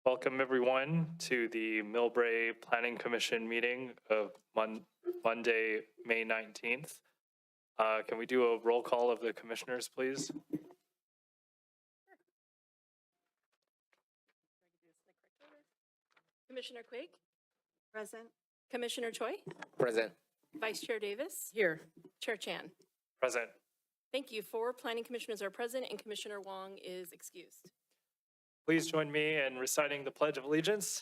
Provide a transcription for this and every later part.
Welcome everyone to the Millbrae Planning Commission meeting of Monday, May 19th. Can we do a roll call of the commissioners, please? Commissioner Quake, Present. Commissioner Choi, Present. Vice Chair Davis, Here. Chair Chan. Present. Thank you. 4 planning commissioners are present and Commissioner Wong is excused. Please join me in reciting the Pledge of Allegiance.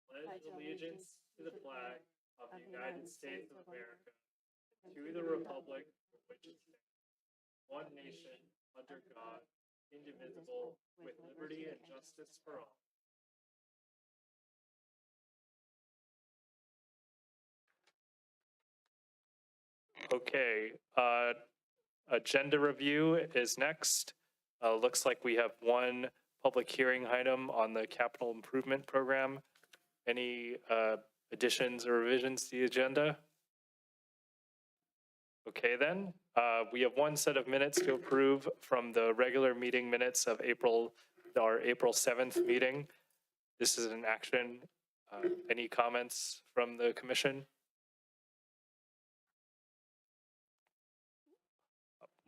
Pledge allegiance to the flag of the United States of America, to the republic for which it stands, one nation, under God, indivisible, with liberty and justice for all. Okay, agenda review is next. Looks like we have one public hearing item on the capital improvement program. Any additions or revisions to the agenda? Okay then, we have one set of minutes to approve from the regular meeting minutes of our April 7th meeting. This is an action. Any comments from the commission?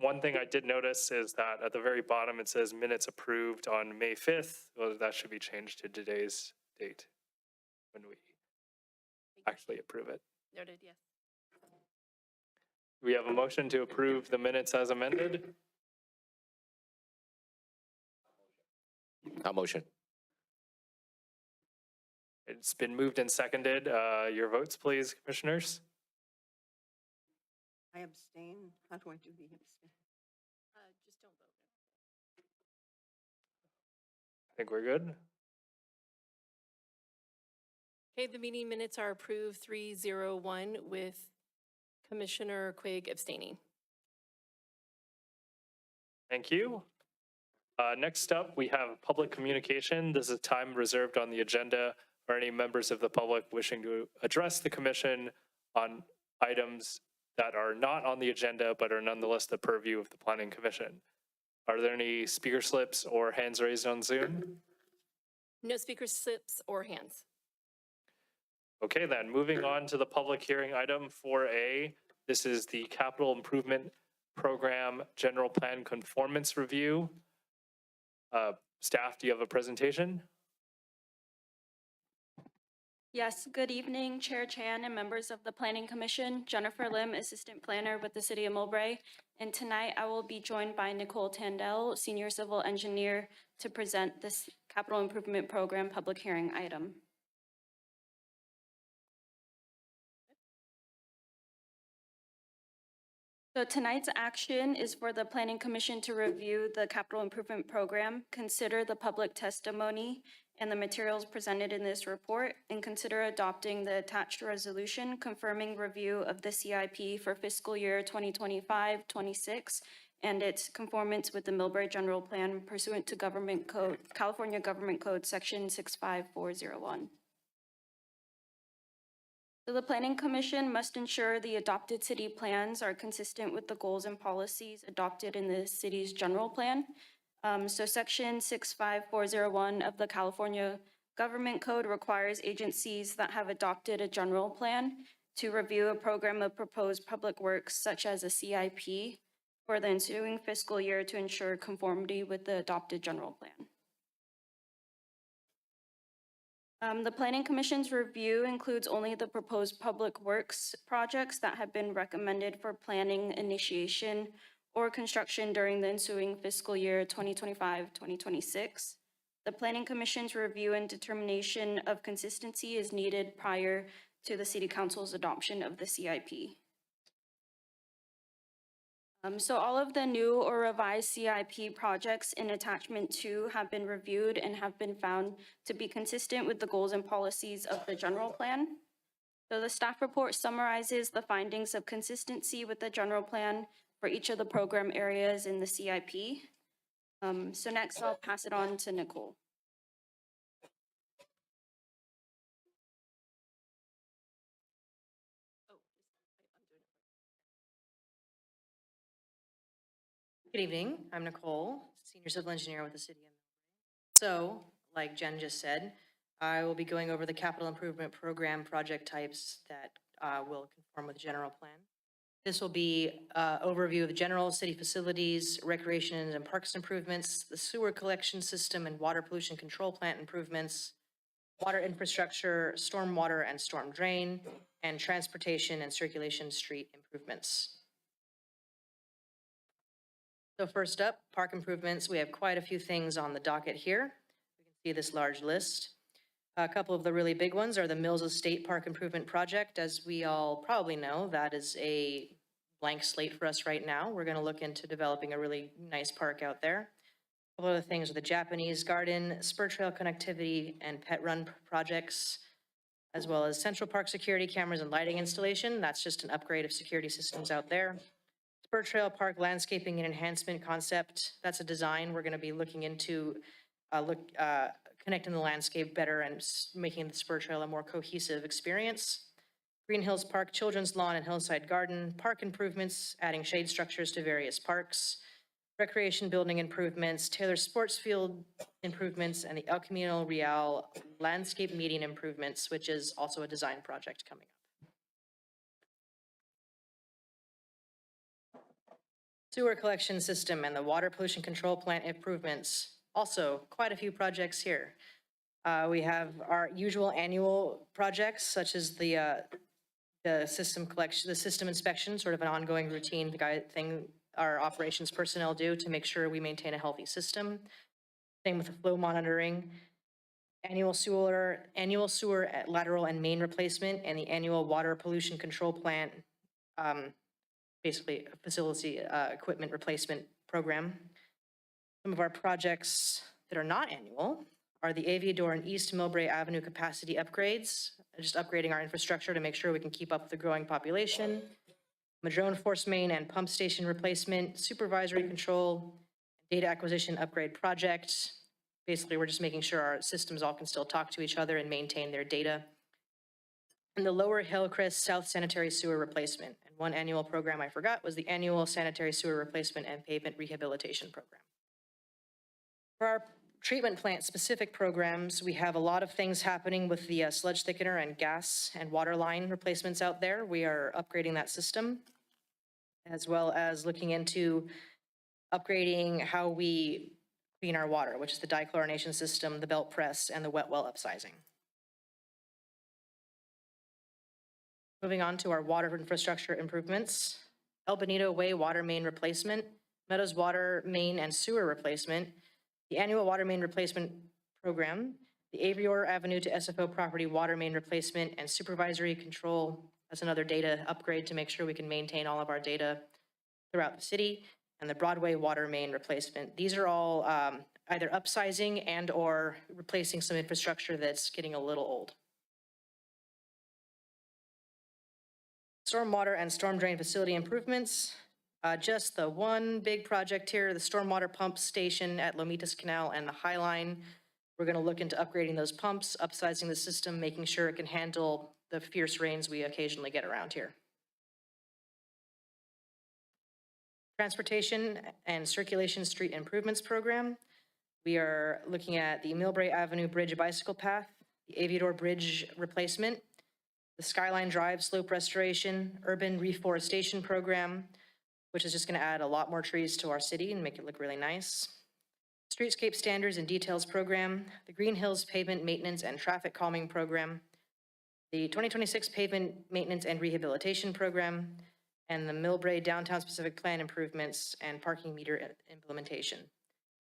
One thing I did notice is that at the very bottom, it says minutes approved on May 5th. Well, that should be changed to today's date when we actually approve it. Noted, yes. We have a motion to approve the minutes as amended. I'll motion. It's been moved and seconded. Your votes, please, commissioners. I abstain. How do I do the abstain? Just don't vote. I think we're good. Okay, the meeting minutes are approved 3-0-1 with Commissioner Quigg abstaining. Thank you. Next up, we have public communication. This is time reserved on the agenda for any members of the public wishing to address the commission on items that are not on the agenda but are nonetheless the purview of the Planning Commission. Are there any speaker slips or hands raised on Zoom? No speaker slips or hands. Okay then, moving on to the public hearing item 4A. This is the Capital Improvement Program General Plan Conformance Review. Staff, do you have a presentation? Yes, good evening, Chair Chan and members of the Planning Commission. Jennifer Lim, Assistant Planner with the City of Millbrae. And tonight I will be joined by Nicole Tandell, Senior Civil Engineer, to present this Capital Improvement Program public hearing item. So tonight's action is for the Planning Commission to review the Capital Improvement Program, consider the public testimony and the materials presented in this report, and consider adopting the attached resolution confirming review of the CIP for fiscal year 2025-26 and its conformance with the Millbrae General Plan pursuant to Government Code, California Government Code Section 65401. So the Planning Commission must ensure the adopted city plans are consistent with the goals and policies adopted in the city's general plan. So Section 65401 of the California Government Code requires agencies that have adopted a general plan to review a program of proposed public works such as a CIP for the ensuing fiscal year to ensure conformity with the adopted general plan. The Planning Commission's review includes only the proposed public works projects that have been recommended for planning initiation or construction during the ensuing fiscal year 2025-2026. The Planning Commission's review and determination of consistency is needed prior to the City Council's adoption of the CIP. So all of the new or revised CIP projects in attachment 2 have been reviewed and have been found to be consistent with the goals and policies of the general plan. So the staff report summarizes the findings of consistency with the general plan for each of the program areas in the CIP. So next I'll pass it on to Nicole. Good evening, I'm Nicole, senior civil engineer with the city of Millbrae. So, like Jen just said, I will be going over the capital improvement program project types that will conform with the general plan. This will be overview of the general city facilities, recreation and parks improvements, the sewer collection system and water pollution control plant improvements, water infrastructure, stormwater and storm drain, and transportation and circulation street improvements. So first up, park improvements. We have quite a few things on the docket here. You can see this large list. A couple of the really big ones are the Mills Estate Park Improvement Project. As we all probably know, that is a blank slate for us right now. We're going to look into developing a really nice park out there. A couple of things are the Japanese Garden, spur trail connectivity, and pet run projects, as well as Central Park security cameras and lighting installation. That's just an upgrade of security systems out there. Spur Trail Park landscaping and enhancement concept. That's a design we're going to be looking into, connecting the landscape better and making the Spur Trail a more cohesive experience. Green Hills Park Children's Lawn and Hillside Garden, park improvements, adding shade structures to various parks, recreation building improvements, Taylor Sports Field improvements, and the El Camino Real landscape median improvements, which is also a design project coming up. Sewer collection system and the water pollution control plant improvements. Also, quite a few projects here. We have our usual annual projects, such as the system collection, the system inspection, sort of an ongoing routine thing our operations personnel do to make sure we maintain a healthy system. Same with the flow monitoring, annual sewer lateral and main replacement, and the annual water pollution control plant, basically a facility equipment replacement program. Some of our projects that are not annual are the ADJOURN East Millbrae Avenue capacity upgrades, just upgrading our infrastructure to make sure we can keep up with the growing population. Madrone Force Main and Pump Station Replacement, Supervisory Control, Data Acquisition Upgrade Project. Basically, we're just making sure our systems all can still talk to each other and maintain their data. And the Lower Hillcrest South Sanitary Sewer Replacement. And one annual program I forgot was the Annual Sanitary Sewer Replacement and Pavement Rehabilitation Program. For our treatment plant specific programs, we have a lot of things happening with the sludge thickener and gas and water line replacements out there. We are upgrading that system, as well as looking into upgrading how we clean our water, which is the dichlorination system, the belt press, and the wet well upsizing. Moving on to our water infrastructure improvements. El Bonito Way water main replacement, Meadows water main and sewer replacement, the annual water main replacement program, the Avior Avenue to SFO property water main replacement, and supervisory control. That's another data upgrade to make sure we can maintain all of our data throughout the city, and the Broadway water main replacement. These are all either upsizing and or replacing some infrastructure that's getting a little old. Stormwater and storm drain facility improvements. Just the one big project here, the stormwater pump station at Lomitas Canal and the High Line. We're going to look into upgrading those pumps, upsizing the system, making sure it can handle the fierce rains we occasionally get around here. Transportation and circulation street improvements program. We are looking at the Millbrae Avenue Bridge bicycle path, the Aviador Bridge replacement, the Skyline Drive slope restoration, urban reforestation program, which is just going to add a lot more trees to our city and make it look really nice. Streetscape Standards and Details Program, the Green Hills Pavement Maintenance and Traffic Calming Program, the 2026 Pavement Maintenance and Rehabilitation Program, and the Millbrae Downtown Specific Plan Improvements and Parking Meter Implementation.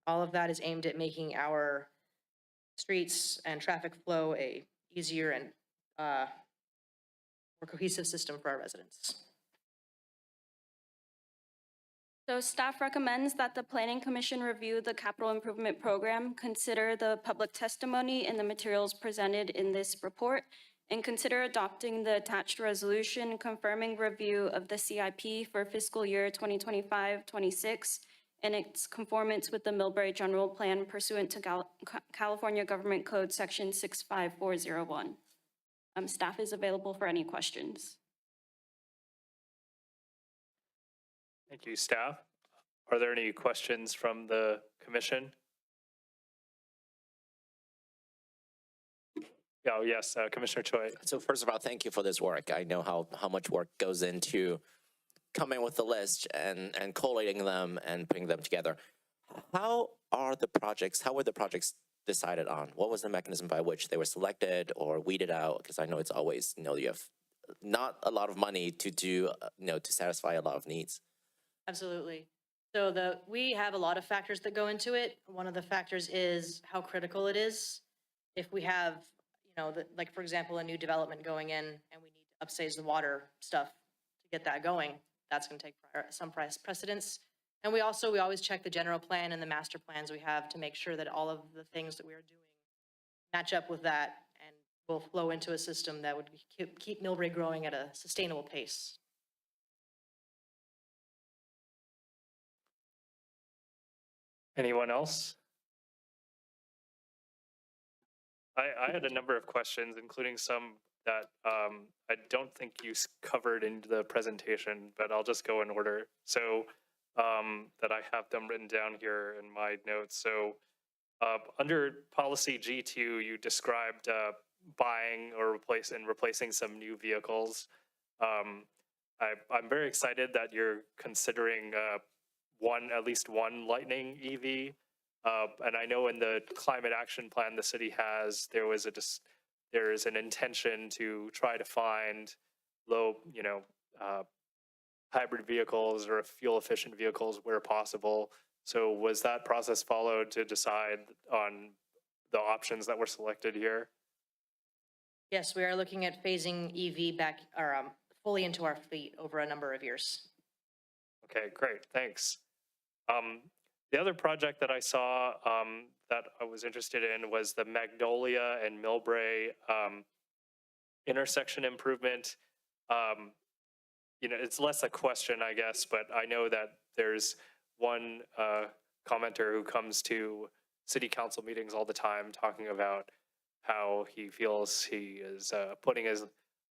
All of that is aimed at making our streets and traffic flow a easier and more cohesive system for our residents. So staff recommends that the Planning Commission review the capital improvement program, consider the public testimony and the materials presented in this report, and consider adopting the attached resolution confirming review of the CIP for fiscal year 2025-26 and its conformance with the Millbrae General Plan pursuant to California Government Code Section 65401. Staff is available for any questions. Thank you, staff. Are there any questions from the commission? Oh, yes, Commissioner Choi. So first of all, thank you for this work. I know how much work goes into coming with the list and collating them and putting them together. How were the projects decided on? What was the mechanism by which they were selected or weeded out? Because I know it's always, you have not a lot of money to do, to satisfy a lot of needs. Absolutely. So we have a lot of factors that go into it. One of the factors is how critical it is. If we have, like, for example, a new development going in and we need to upsize the water stuff to get that going, that's going to take some precedence. And we always check the general plan and the master plans we have to make sure that all of the things that we are doing match up with that and will flow into a system that would keep Millbrae growing at a sustainable pace. Anyone else? I had a number of questions, including some that I don't think you covered in the presentation, but I'll just go in order. So that I have them written down here in my notes. So under policy G2, you described buying or replacing some new vehicles. I'm very excited that you're considering at least one Lightning EV. And I know in the climate action plan the city has, there is an intention to try to find low, hybrid vehicles or fuel efficient vehicles where possible. So was that process followed to decide on the options that were selected here? Yes, we are looking at phasing EV back or fully into our fleet over a number of years. Okay, great, thanks. The other project that I saw that I was interested in was the Magnolia and Millbrae intersection improvement. It's less a question, I guess, but I know that there's one commenter who comes to city council meetings all the time talking about how he feels he is putting his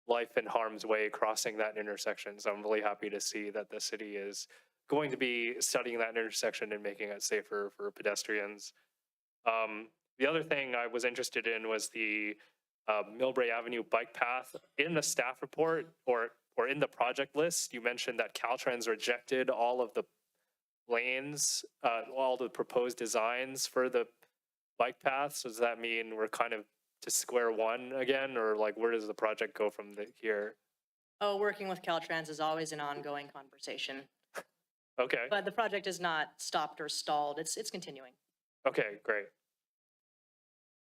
life in harm's way crossing that intersection. So I'm really happy to see that the city is going to be studying that intersection and making it safer for pedestrians. The other thing I was interested in was the Millbrae Avenue bike path. In the staff report or in the project list, you mentioned that Caltrans rejected all of the lanes, all the proposed designs for the bike paths. So does that mean we're kind of to square one again, or like where does the project go from here? Oh, working with Caltrans is always an ongoing conversation. Okay. But the project is not stopped or stalled. It's continuing. Okay, great.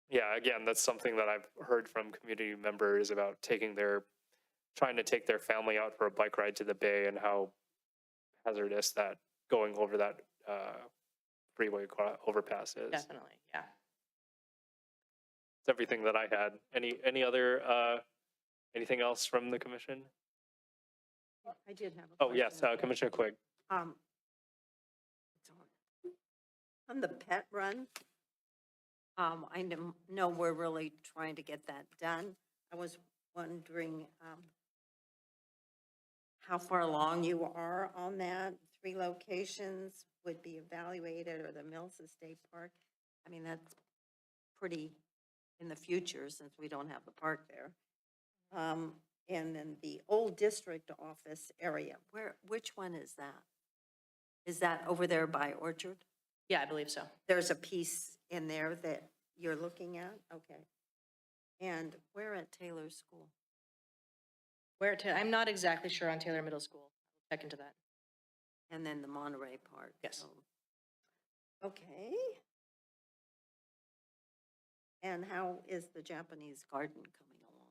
Yeah, again, that's something that I've heard from community members about trying to take their family out for a bike ride to the bay and how hazardous that going over that freeway overpass is. Definitely, yeah. It's everything that I had. Any other anything else from the commission? I did have a Oh, yes, question. Commissioner Quigg. It's on the pet run, I know we're really trying to get that done. I was wondering how far along you are on that. 3 locations would be evaluated, or the Mills Estate Park. I mean, that's pretty in the future since we don't have the park there. And then the old district office area, which one is that? Is that over there by Orchard? Yeah, I believe so. There's a piece in there that you're looking at? Okay. And where at Taylor School? I'm not exactly sure on Taylor Middle School. I'll check into that. And then the Monterey Park? Yes. So- Okay. And how is the Japanese garden coming along?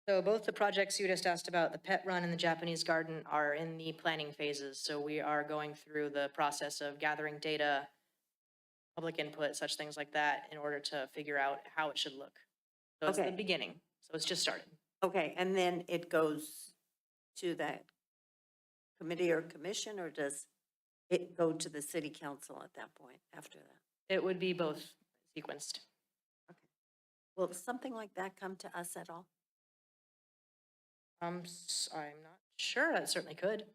So both the projects you just asked about, the pet run and the Japanese garden, are in the planning phases. So we are going through the process of gathering data, public input, such things like that, in order to figure out how it should look. So it's the Okay. beginning. So it's just started. Okay, and then it goes to that committee or commission, or does it go to the city council at that point after that? It would be both sequenced. Will something like that come to us at all? I'm not sure. That certainly could.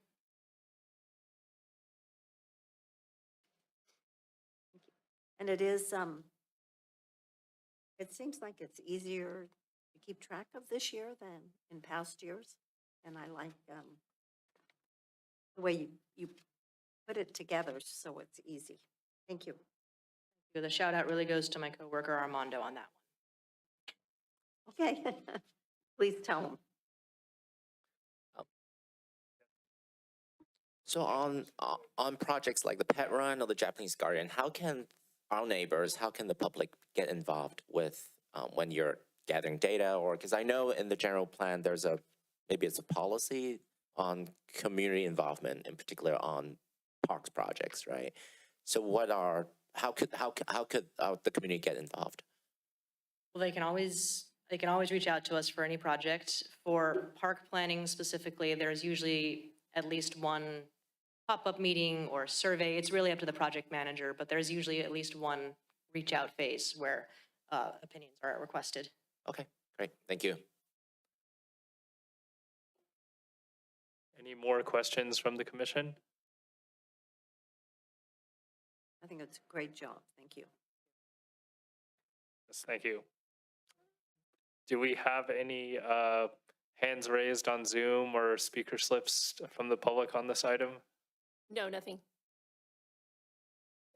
And it is, it seems like it's easier to keep track of this year than in past years. And I like the way you put it together so it's easy. Thank you. The shout out really goes to my coworker Armando on that one. Okay, please tell them. So on projects like the pet run or the Japanese garden, how can our neighbors, how can the public get involved with when you're gathering data? Or because I know in the general plan there's maybe it's a policy on community involvement, in particular on parks projects, right? So how could the community get involved? Well, they can always reach out to us for any project. For park planning specifically, there's usually at least one pop-up meeting or survey. It's really up to the project manager, but there's usually at least one reach out phase where opinions are requested. Okay, great, thank you. Any more questions from the commission? I think it's a great job. Thank you. Yes, thank you. Do we have any hands raised on Zoom or speaker slips from the public on this item? No, nothing.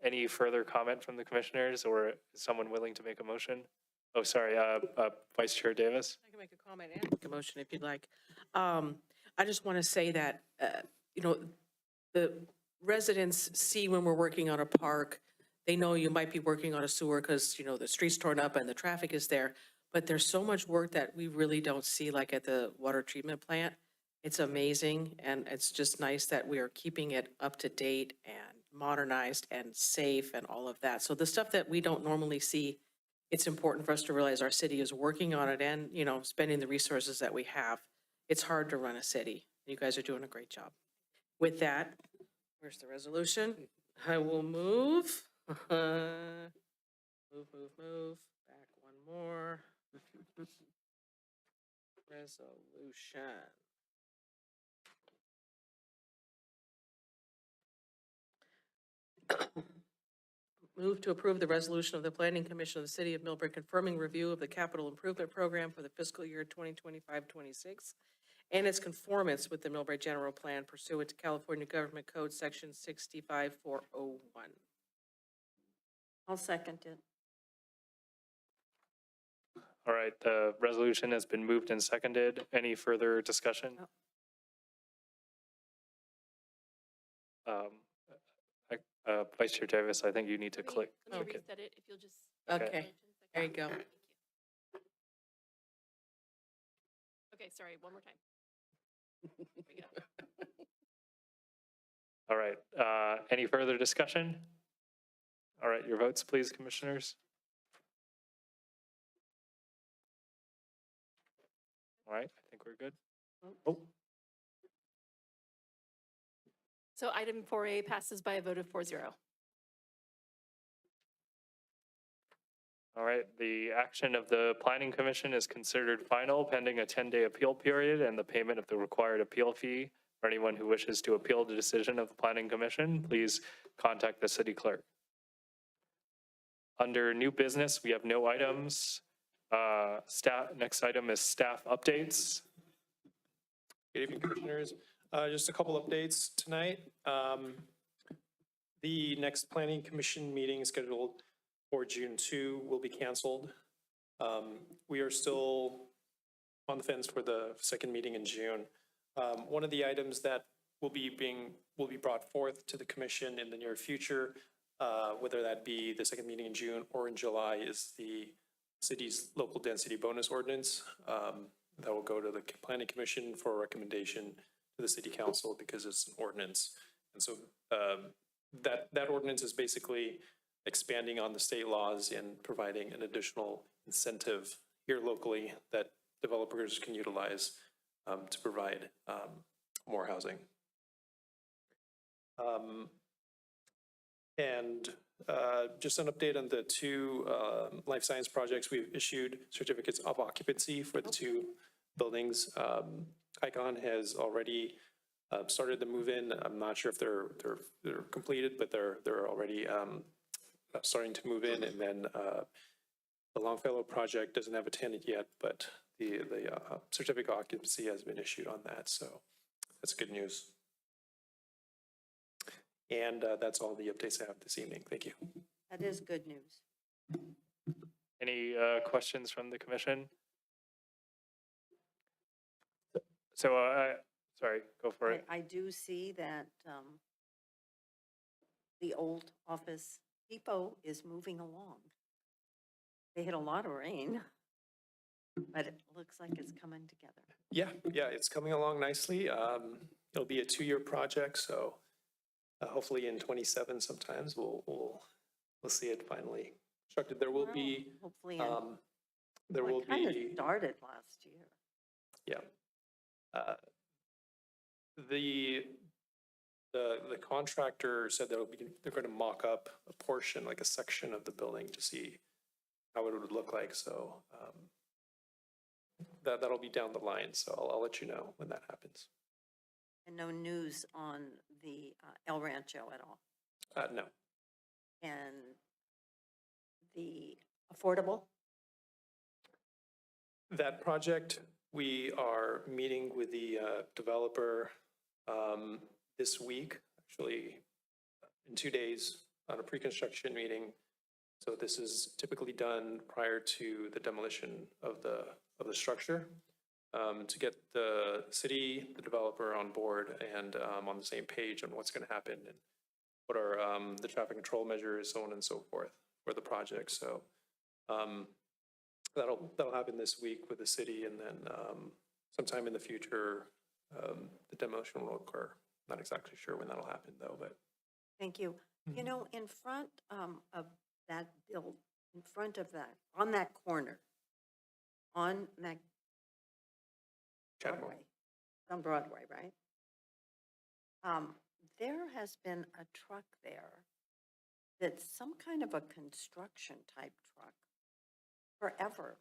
Any further comment from the commissioners, or is someone willing to make a motion? Oh, sorry, Vice Chair Davis. I can make a comment and make a motion if you'd like. I just want to say that, the residents see when we're working on a park, they know you might be working on a sewer because, the street's torn up and the traffic is there. But there's so much work that we really don't see, like at the water treatment plant. It's amazing, and it's just nice that we are keeping it up to date and modernized and safe and all of that. So the stuff that we don't normally see, it's important for us to realize our city is working on it and, spending the resources that we have. It's hard to run a city. You guys are doing a great job. With that, where's the resolution? I will move. Move. Back one more. Resolution. Move to approve the resolution of the Planning Commission of the City of Millbrae confirming review of the capital improvement program for the fiscal year 2025-26 and its conformance with the Millbrae General Plan pursuant to California Government Code Section 65401. I'll second it. All right, the resolution has been moved and seconded. Any further discussion? Vice Chair Davis, I think you need to click. Let me Okay. reset it if you'll just. Okay, there you go. Thank you. Okay, sorry, one more time. There we go. All right, any further discussion? All right, your votes, please, commissioners. All right, I think we're good. Oh, So item 4A passes by a vote of 4-0. all right, the action of the Planning Commission is considered final pending a 10-day appeal period and the payment of the required appeal fee. For anyone who wishes to appeal the decision of the Planning Commission, please contact the city clerk. Under new business, we have no items. Next item is staff updates. Good evening, Commissioners. Just a couple updates tonight. The next Planning Commission meeting scheduled for June 2 will be canceled. We are still on the fence for the second meeting in June. One of the items that will be brought forth to the commission in the near future, whether that be the second meeting in June or in July, is the city's local density bonus ordinance. That will go to the Planning Commission for recommendation to the City Council because it's an ordinance. And so that ordinance is basically expanding on the state laws and providing an additional incentive here locally that developers can utilize to provide more housing. And just an update on the two life science projects. We've issued certificates of occupancy for the two buildings. Icon has already started the move-in. I'm not sure if they're completed, but they're already starting to move in, and then the Longfellow project doesn't have a tenant yet, but the certificate of occupancy has been issued on that, so that's good news. And that's all the updates I have this evening. Thank you. That is good news. Any questions from the commission? So, sorry, go for it. I do see that the old office depot is moving along. They hit a lot of rain, but it looks like it's coming together. Yeah, it's coming along nicely. It'll be a 2-year project, so hopefully in 27 sometimes we'll see it finally constructed. There will be, Hopefully, there will it kind of be, started last year. yeah. The contractor said they're going to mock up a portion, like a section of the building to see how it would look like. So that'll be down the line. So I'll let you know when that happens. And no news on the El Rancho at all. No. And the affordable? That project, we are meeting with the developer this week, actually in 2 days on a pre-construction meeting. So this is typically done prior to the demolition of the structure to get the city, the developer on board and on the same page on what's going to happen and what are the traffic control measures, so on and so forth for the project. So that'll happen this week with the city, and then sometime in the future, the demolition will occur. Not exactly sure when that'll happen though, but. Thank you. You know, in front of that build, in front of that, on that corner, on Broadway, on Broadway, right? There has been a truck there that's some kind of a construction type truck forever.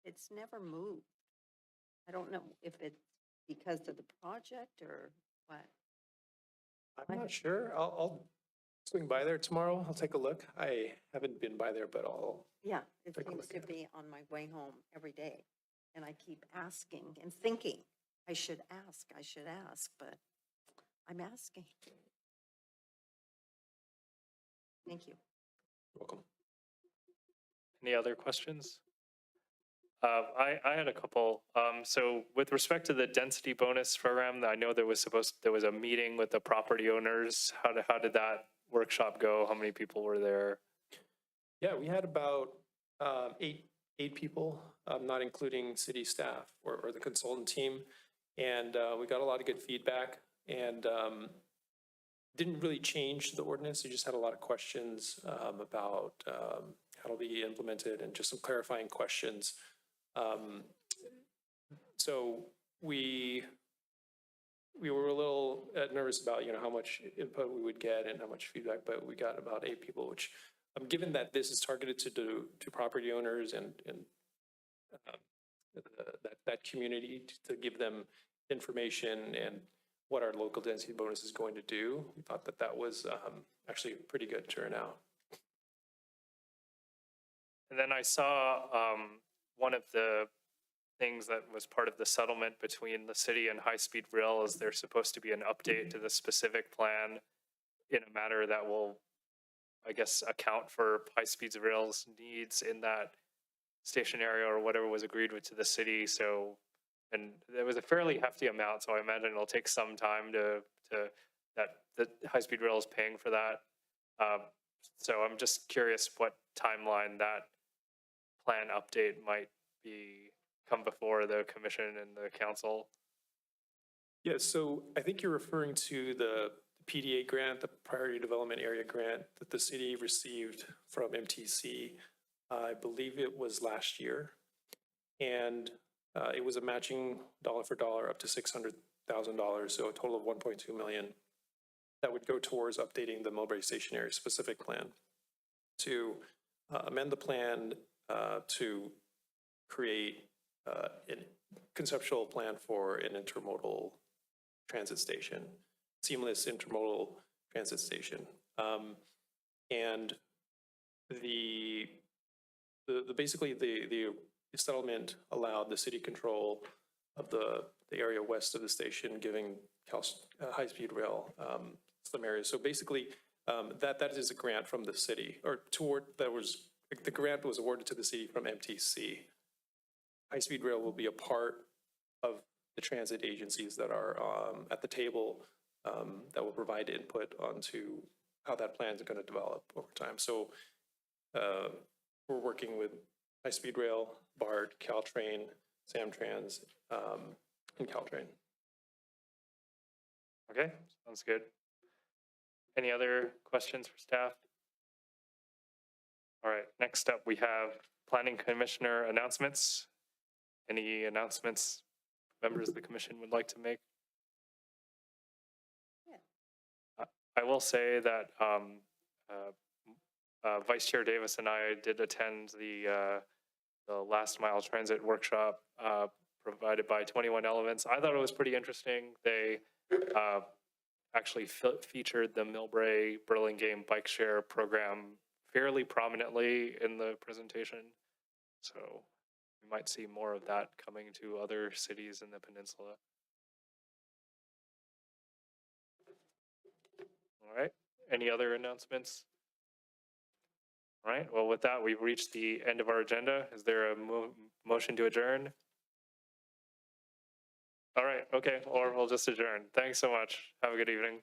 It's never moved. I don't know if it's because of the project or what. I'm not sure. I'll swing by there tomorrow. I'll take a look. I haven't been by there, but I'll. Yeah, it Take a seems look to at it. be on my way home every day. And I keep asking and thinking, I should ask, but I'm asking. Thank you. Welcome. Any other questions? I had a couple. So with respect to the density bonus program, I know there was a meeting with the property owners. How did that workshop go? How many people were there? Yeah, we had about eight people, not including city staff or the consultant team. And we got a lot of good feedback and didn't really change the ordinance. We just had a lot of questions about how it'll be implemented and just some clarifying questions. So we were a little nervous about, how much input we would get and how much feedback, but we got about 8 people, which given that this is targeted to property owners and that community to give them information and what our local density bonus is going to do, we thought that was actually a pretty good turnout. And then I saw one of the things that was part of the settlement between the city and High Speed Rail is there's supposed to be an update to the specific plan in a manner that will, I guess, account for High Speed Rail's needs in that station area or whatever was agreed with to the city. So, and there was a fairly hefty amount, so I imagine it'll take some time that the High Speed Rail is paying for that. So I'm just curious what timeline that plan update might come before the commission and the council. Yeah, so I think you're referring to the PDA grant, the Priority Development Area grant that the city received from MTC. I believe it was last year. And it was a matching dollar for dollar up to $600,000, so a total of 1.2 million. That would go towards updating the Millbrae Station Area specific plan to amend the plan to create a conceptual plan for an intermodal transit station, seamless intermodal transit station. And basically the settlement allowed the city control of the area west of the station, giving high-speed rail some areas. So basically, that is a grant from the city, or the grant was awarded to the city from MTC. High-speed rail will be a part of the transit agencies that are at the table that will provide input onto how that plan is going to develop over time. So we're working with high-speed rail, BART, Caltrain, Samtrans, and Caltrain. Okay, sounds good. Any other questions for staff? All right, next up, we have Planning Commissioner announcements. Any announcements members of the commission would like to make? I will say that Vice Chair Davis and I did attend the last mile transit workshop provided by 21 Elements. I thought it was pretty interesting. They actually featured the Millbrae Burlingame bike share program fairly prominently in the presentation. So we might see more of that coming to other cities in the peninsula. All right, any other announcements? All right, well, with that, we've reached the end of our agenda. Is there a motion to adjourn? All right, okay, or we'll just adjourn. Thanks so much. Have a good evening.